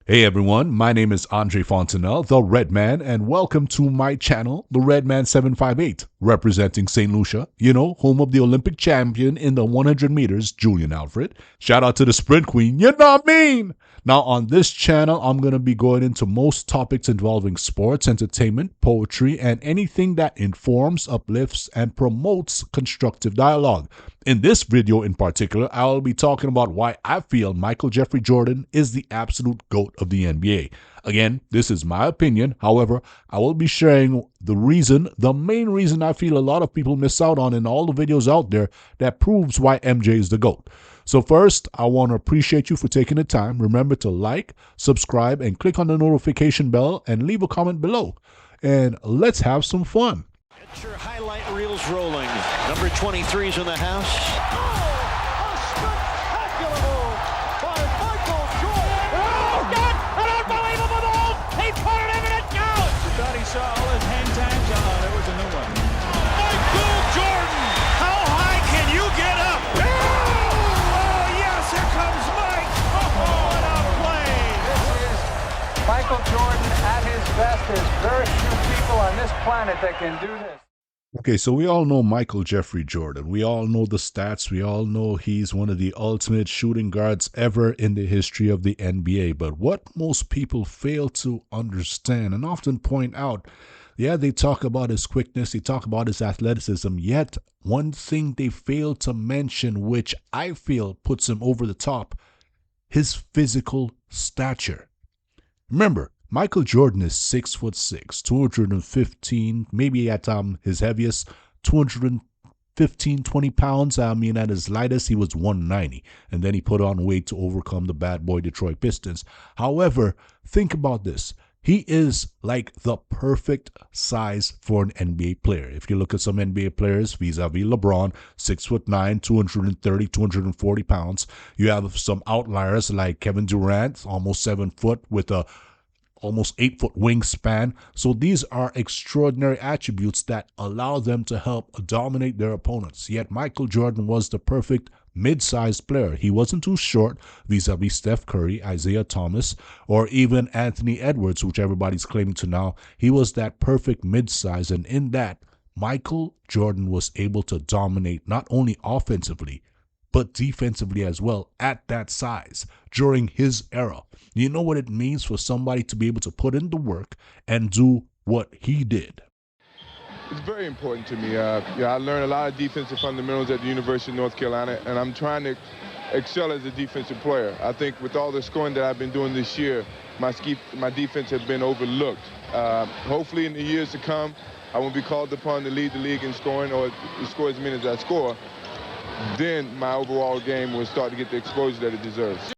Hey everyone, my name is Andre Fontenelle, the Red Man, and welcome to my channel, the Red Man 758, representing St. Lucia, home of the Olympic champion in the 100 meters, Julian Alfred. Shout out to the sprint queen, you know what I mean? Now on this channel, I'm going to be going into most topics involving sports, entertainment, poetry, and anything that informs, uplifts, and promotes constructive dialogue. In this video in particular, I'll be talking about why I feel Michael Jeffrey Jordan is the absolute GOAT of the NBA. Again, this is my opinion. However, I will be sharing the main reason I feel a lot of people miss out on in all the videos out there that proves why MJ is the GOAT. So first, I want to appreciate you for taking the time. Remember to like, subscribe, and click on the notification bell and leave a comment below. And let's have some fun. Get your highlight reels rolling. Number 23 is in the house. Oh, a spectacular move by Michael Jordan. Oh, God, an unbelievable move. He put it in and it goes. You thought he saw all his hang times? Oh, there was a new one. Michael Jordan, how high can you get up? Oh, yes, here comes Mike. Oh, what a play. This is Michael Jordan at his best. There's very few people on this planet that can do this. Okay, so we all know Michael Jeffrey Jordan. We all know the stats. We all know he's one of the ultimate shooting guards ever in the history of the NBA. But what most people fail to understand and often point out, they talk about his quickness, they talk about his athleticism, yet one thing they fail to mention, which I feel puts him over the top, his physical stature. Remember, Michael Jordan is 6'6", 215, maybe at his heaviest, 20 pounds. I mean, at his lightest, he was 190. And then he put on weight to overcome the bad boy Detroit Pistons. However, think about this. He is like the perfect size for an NBA player. If you look at some NBA players vis-a-vis LeBron, 6'9", 230, 240 pounds. You have some outliers like Kevin Durant, almost 7 foot with a almost 8-foot wingspan. So these are extraordinary attributes that allow them to help dominate their opponents. Yet Michael Jordan was the perfect mid-sized player. He wasn't too short vis-a-vis Steph Curry, Isaiah Thomas, or even Anthony Edwards, which everybody's claiming to now. He was that perfect mid-size, and in that, Michael Jordan was able to dominate not only offensively, but defensively as well at that size during his era. You know what it means for somebody to be able to put in the work and do what he did. It's very important to me. I learned a lot of defensive fundamentals at the University of North Carolina, and I'm trying to excel as a defensive player. I think with all the scoring that I've been doing this year, my defense has been overlooked. Hopefully in the years to come, I won't be called upon to lead the league in scoring or score as many as I score. Then my overall game will start to get the exposure that it deserves.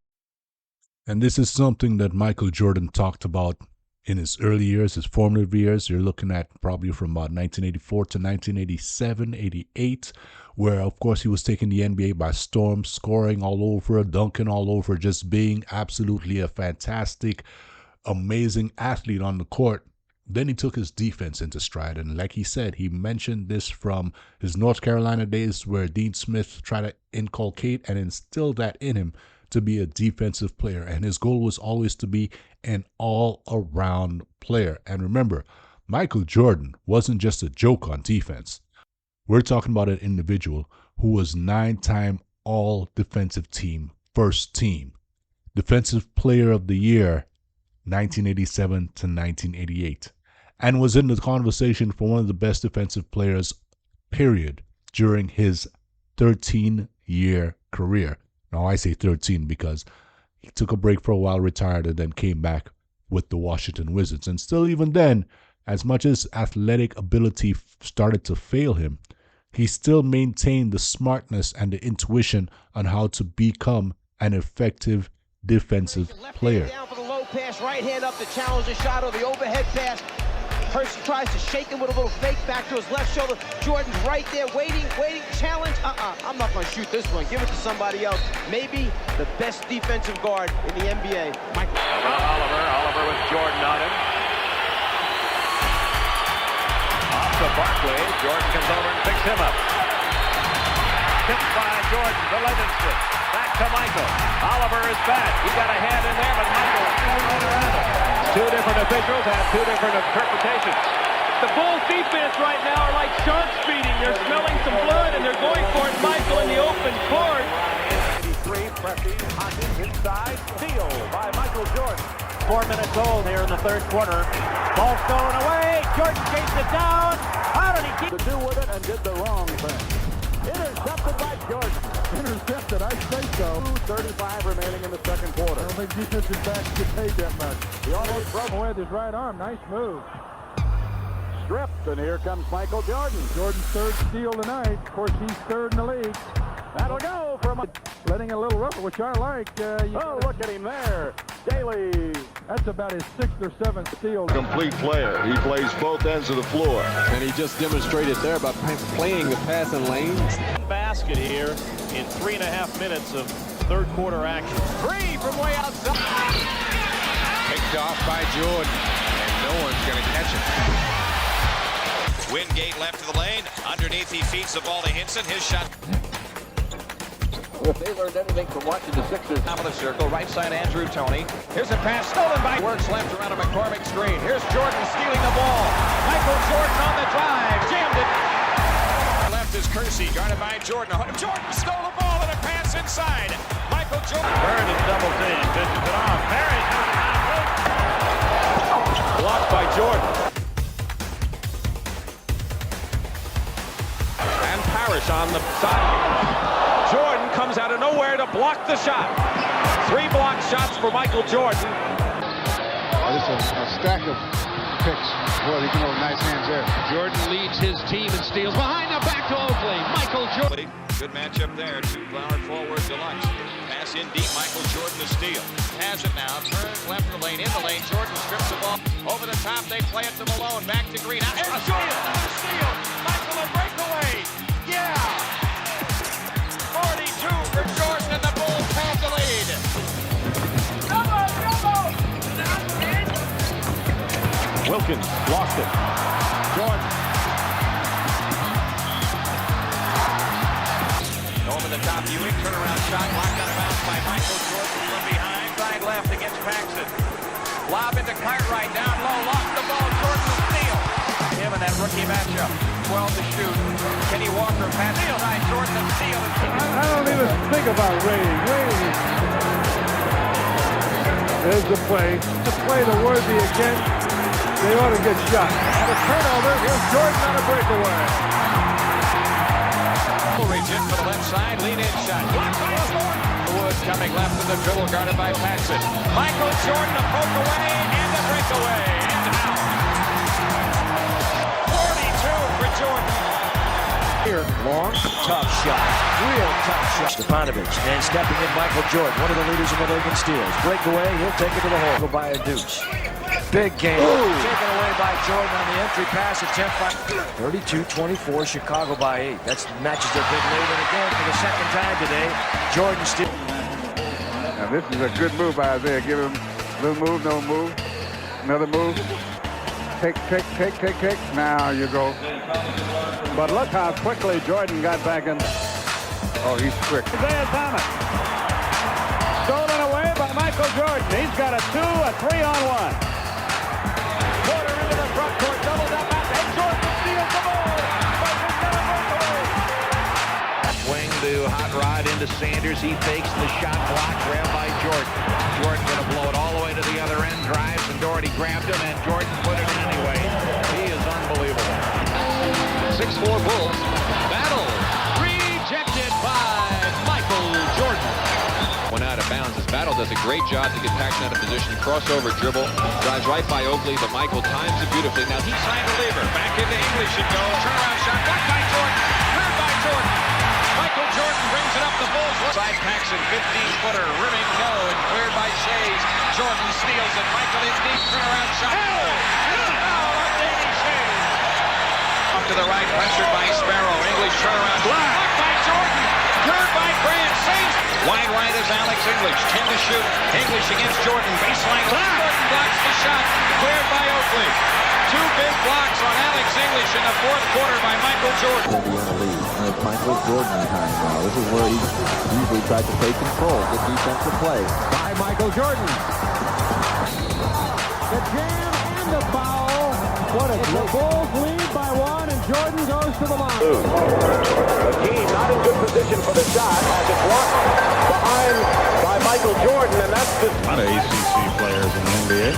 And this is something that Michael Jordan talked about in his early years, his formative years. You're looking at probably from about 1984 to 1987, 88, where, of course, he was taking the NBA by storm, scoring all over, dunking all over, just being absolutely a fantastic, amazing athlete on the court. Then he took his defense into stride. And like he said, he mentioned this from his North Carolina days where Dean Smith tried to inculcate and instill that in him to be a defensive player. And his goal was always to be an all-around player. And remember, Michael Jordan wasn't just a joke on defense. We're talking about an individual who was 9-time all-defensive team, first team, defensive player of the year, 1987 to 1988. And was in the conversation for one of the best defensive players, period, during his 13-year career. Now, I say 13 because he took a break for a while, retired, and then came back with the Washington Wizards. And still, even then, as much as athletic ability started to fail him, he still maintained the smartness and the intuition on how to become an effective defensive player. Down for the low pass, right hand up to challenge the shot or the overhead pass. Hershey tries to shake him with a little fake back to his left shoulder. Jordan's right there, waiting, challenge. I'm not going to shoot this one. Give it to somebody else. Maybe the best defensive guard in the NBA. Oliver with Jordan on him. Off to Barkley. Jordan comes over and picks him up. Tipped by Jordan to Livingston. Back to Michael. Oliver is back. He got a hand in there, but Michael Two different officials have two different interpretations. The Bulls defense right now are like sharks feeding. They're smelling some blood and they're going for it. Michael in the open court. 83, pressing, Hawkins inside, steal by Michael Jordan. 4 minutes old here in the third quarter. Ball stolen away. Jordan chased it down. How did he keep To do with it and did the wrong thing. intercepted by Jordan? Intercepted, I say so. 2:35 remaining in the second quarter. I don't think defensive backs get paid that much. He almost broke away with his right arm. Nice move. Stripped, and here comes Michael Jordan. Jordan's third steal tonight. Of course, he's third in the league. That'll go from. Letting a little rougher, which I like. Oh, look at him there. Daly. That's about his 6th or 7th steal. Complete player. He plays both ends of the floor. And he just demonstrated there by playing the passing lanes. Basket here in 3.5 minutes of third quarter action. Three from way outside. Picked off by Jordan, and no one's going to catch him. Wingate left of the lane. Underneath, he feeds the ball to Hinson. His shot. If they learned anything from watching the Sixers. Top of the circle, right side Andrew Toney. Here's a pass stolen by. Works left around a McCormick screen. Here's Jordan stealing the ball. Michael Jordan on the drive. Jammed it. Left is Kersey, guarded by Jordan. Jordan stole the ball and a pass inside. Michael Jordan. Bird is double teamed. Dishes it off. Barry has it. Blocked by Jordan. And Parrish on the side. Jordan comes out of nowhere to block the shot. 3 block shots for Michael Jordan. This is a stack of picks. Boy, he can hold nice hands there. Jordan leads his team and steals behind the back to Oakley. Michael Jordan. Good matchup there. 2 power forwards deluxe. Pass in deep. Michael Jordan to steal. Has it now. Turns left of the lane. In the lane. Jordan strips the ball. Over the top. They play it to Malone. Back to Green. Here's Jordan. Another steal. Michael a breakaway. Yeah. 42 for Jordan, and the Bulls have the lead. Wilkins lost it. Jordan. Over the top, Ewing, turnaround shot, blocked out of bounds by Michael Jordan from behind, side left against Paxson. Lob into Cartwright, down low, lost the ball, Jordan will steal. Him in that rookie matchup, 12 to shoot. Kenny Walker pass inside, Jordan to steal. I don't even think about Ray. There's the play. To play the worthy again, they ought to get shot. And a turnover. Here's Jordan on a breakaway. Reach in for the left side, lead in shot. Blocked by Jordan. Woods coming left of the dribble, guarded by Paxson. Michael Jordan a poke away and a breakaway. And out. 42 for Jordan. Here, long, tough shot. Real tough shot. Stefanovic, and stepping in Michael Jordan, one of the leaders in the league in steals. Breakaway, he'll take it to the hole. Go by a deuce. Big game. Taken away by Jordan on the entry pass attempt by 32-24, Chicago by 8. That matches their big lead. And again, for the second time today, Jordan still. Now this is a good move by Isaiah. Give him a little move, no move. Another move. Pick. Now you go. But look how quickly Jordan got back in. Oh, he's quick. Isaiah Thomas. Stolen away by Michael Jordan. He's got a 2, a 3-on-1. Porter into the front court, doubled up back, and Jordan steals the ball. Swing to Hot Rod into Sanders. He fakes the shot block, grabbed by Jordan. Jordan going to blow it all the way to the other end. Drives, and Doherty grabbed him, and Jordan put it in anyway. He is unbelievable. 6'4" Bulls. Battle. Rejected by Michael Jordan. Went out of bounds. This Battle does a great job to get Paxson out of position. Crossover dribble. Drives right by Oakley, but Michael times it beautifully. Now he's Side reliever, back into English and goes. Turnaround shot, blocked by Jordan. Cleared by Jordan. Michael Jordan brings it up the Bulls. Side Paxson, 15-footer, rimming no, and cleared by Shays. Jordan steals it. Michael in deep, turnaround shot. Oh, Danny Shays. Up to the right, pressured by Sparrow. English turnaround. Blocked by Jordan. Cleared by Grant. Saves. Wide right is Alex English. 10 to shoot. English against Jordan. Baseline. Jordan blocks the shot. Cleared by Oakley. 2 big blocks on Alex English in the fourth quarter by Michael Jordan. It's Michael Jordan time now. This is where he usually tried to take control. Good defensive play by Michael Jordan. Gets The Bulls lead by 1, and Jordan goes to the line. Hakeem not in good position for the shot. Has it blocked behind by Michael Jordan, and that's just... A lot of ACC players in the NBA.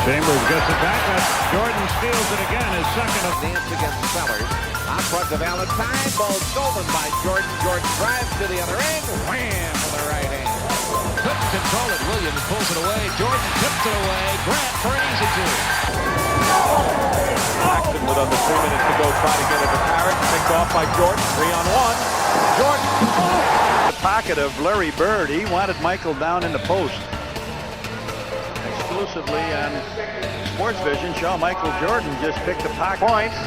Chambers gets it back. Jordan steals it again. His second of dance against Sellers. On front to Valentine. Ball stolen by Jordan. Jordan drives to the other end. Wham with the right hand. Couldn't control it. Williams pulls it away. Jordan tips it away. Grant for an easy two. Jackson with under 3 minutes to go, try to get it to Parrott. Picked off by Jordan. 3-on-1. Jordan. The pocket of Larry Bird. He wanted Michael down in the post. Exclusively on Sports Vision, show Michael Jordan just picked the pocket. Points.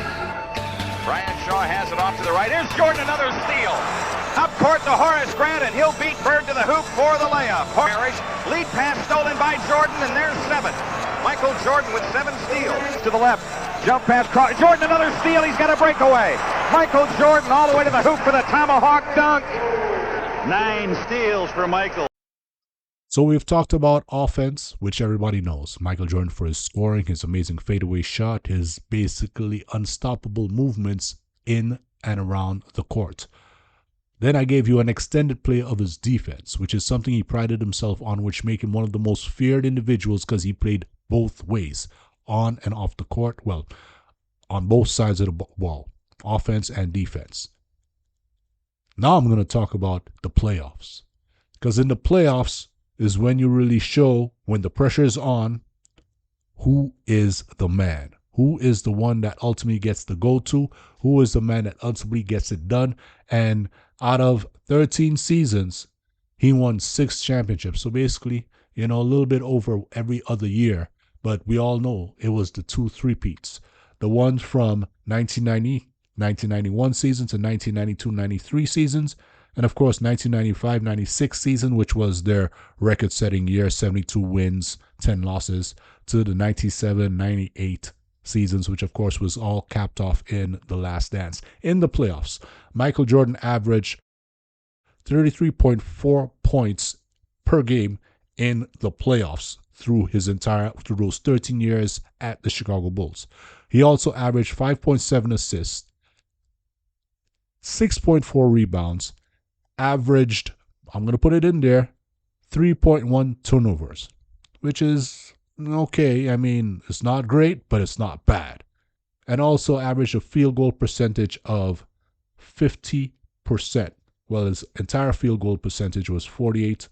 Brian Shaw has it off to the right. Here's Jordan, another steal. Up court to Horace Grant, and he'll beat Bird to the hoop for the layup. Parrish, lead pass stolen by Jordan, and there's 7. Michael Jordan with 7 steals. To the left. Jump pass. Jordan, another steal. He's got a breakaway. Michael Jordan all the way to the hoop for the tomahawk dunk. 9 steals for Michael. So we've talked about offense, which everybody knows. Michael Jordan for his scoring, his amazing fadeaway shot, his basically unstoppable movements in and around the court. Then I gave you an extended play of his defense, which is something he prided himself on, which made him one of the most feared individuals because he played both ways, on and off the court. Well, on both sides of the ball, offense and defense. Now I'm going to talk about the playoffs. Because in the playoffs is when you really show, when the pressure is on, who is the man. Who is the one that ultimately gets the go-to? Who is the man that ultimately gets it done? And out of 13 seasons, he won 6 championships. So basically, a little bit over every other year. But we all know it was the 2 three-peats. The ones from 1990-1991 season to 1992-93 seasons. And of course, 1995-96 season, which was their record-setting year, 72 wins, 10 losses, to the 97-98 seasons, which of course was all capped off in The Last Dance. In the playoffs, Michael Jordan averaged 33.4 points per game in the playoffs through those 13 years at the Chicago Bulls. He also averaged 5.7 assists, 6.4 rebounds, averaged, I'm going to put it in there, 3.1 turnovers, which is okay. I mean, it's not great, but it's not bad. And also averaged a field goal percentage of 50%. Well, his entire field goal percentage was 48%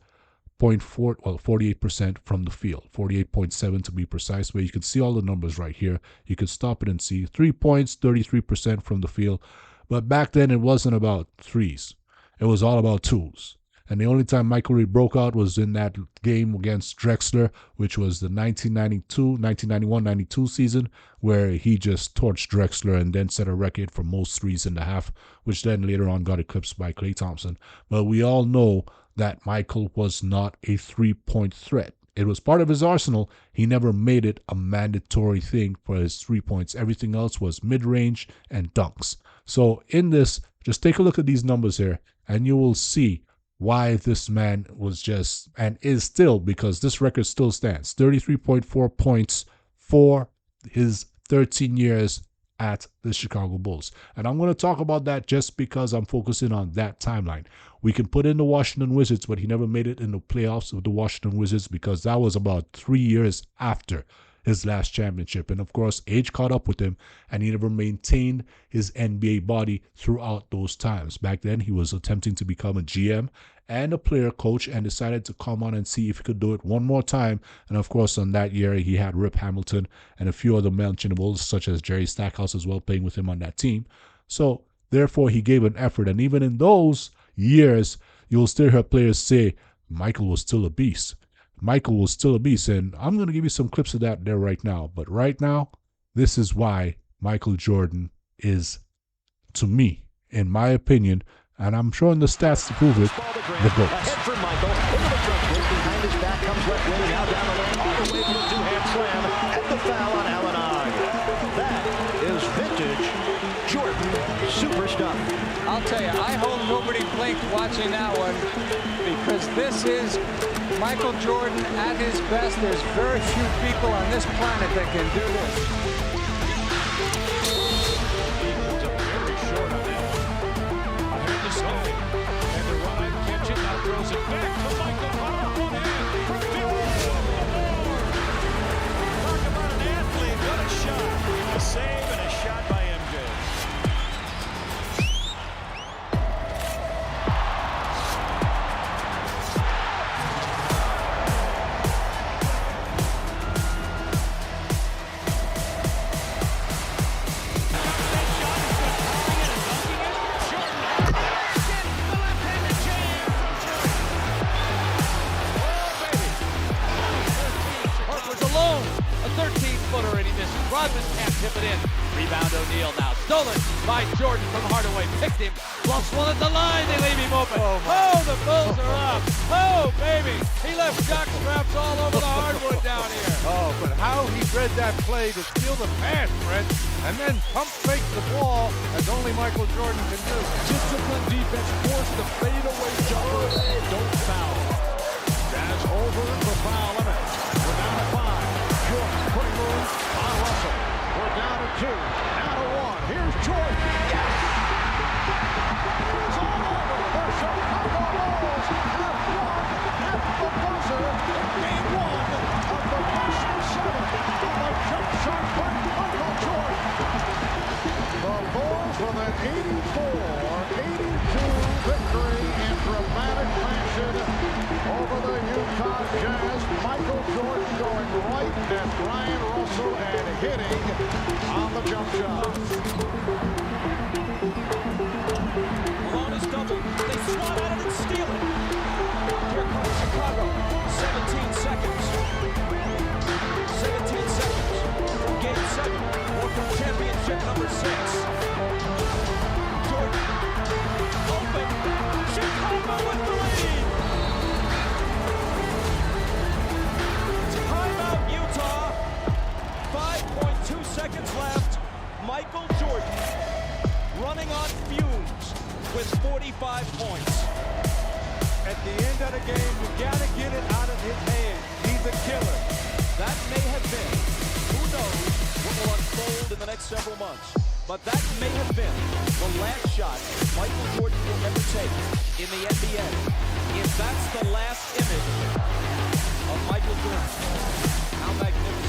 from the field, 48.7 to be precise, but you can see all the numbers right here. You can stop it and see 3 points, 33% from the field. But back then, it wasn't about threes. It was all about twos. And the only time Michael really broke out was in that game against Drexler, which was the 1991-92 season, where he just torched Drexler and then set a record for most threes in the half, which then later on got eclipsed by Klay Thompson. But we all know that Michael was not a three-point threat. It was part of his arsenal. He never made it a mandatory thing for his 3 points. Everything else was mid-range and dunks. So in this, just take a look at these numbers here, and you will see why this man was just, and is still, because this record still stands, 33.4 points for his 13 years at the Chicago Bulls. And I'm going to talk about that just because I'm focusing on that timeline. We can put in the Washington Wizards, but he never made it in the playoffs with the Washington Wizards because that was about 3 years after his last championship. And of course, age caught up with him, and he never maintained his NBA body throughout those times. Back then, he was attempting to become a GM and a player coach and decided to come on and see if he could do it one more time. And of course, on that year, he had Rip Hamilton and a few other mentionables, such as Jerry Stackhouse as well, playing with him on that team. So therefore, he gave an effort. And even in those years, you'll still hear players say, Michael was still a beast. Michael was still a beast, and I'm going to give you some clips of that there right now. But right now, this is why Michael Jordan is, to me, in my opinion, and I'm showing the stats to prove it, the GOAT. Ahead for Michael, into the front court, behind his back comes left wing, now down the lane, all the way to the two-hand slam, and the foul on Allen Ogg. That is vintage Jordan super stuff. I'll tell you, I hope nobody blinked watching that one, because this is Michael Jordan at his best. There's very few people on this planet that can do this. Very short on that. Ahead to Sky. And the run, catch it, now throws it back to Michael. One hand. Talk about an athlete. What a shot. A save and a shot by MJ. Rodman can't tip it in. Rebound O'Neal now. Stolen by Jordan from Hardaway. Picked him. Bluffs one at the line. They leave him open. Oh, the Bulls are up. Oh, baby. He left jock straps all over the hardwood down here. Oh, but how he read that play to steal the pass, Brent, and then pump fake the ball as only Michael Jordan can do. Disciplined defense forced the fadeaway jumper. Don't foul. Jazz over the foul limit. We're down to 5. Jordan putting room on Russell. We're down to 2. Now to 1. Here's Jordan. Yes! It's all over. The Chicago Bulls have won at the buzzer in Game 1 of the best of 7 on the jump shot by Michael Jordan. The Bulls with an 84-82 victory in dramatic fashion over the Utah Jazz. Michael Jordan going right at Ryan Russell and hitting on the jump shot. Malone is doubled. They swat at it and steal it. Here comes Chicago. 17 seconds. 17 seconds. Game 7. World Championship number 6. Jordan. Open. Chicago with the lead. Timeout, Utah. 5.2 seconds left. Michael Jordan running on fumes with 45 points. At the end of the game, you gotta get it out of his hand. He's a killer. That may have been, who knows what will unfold in the next several months, but that may have been the last shot Michael Jordan will ever take in the NBA. If that's the last image of Michael Jordan, how magnificent.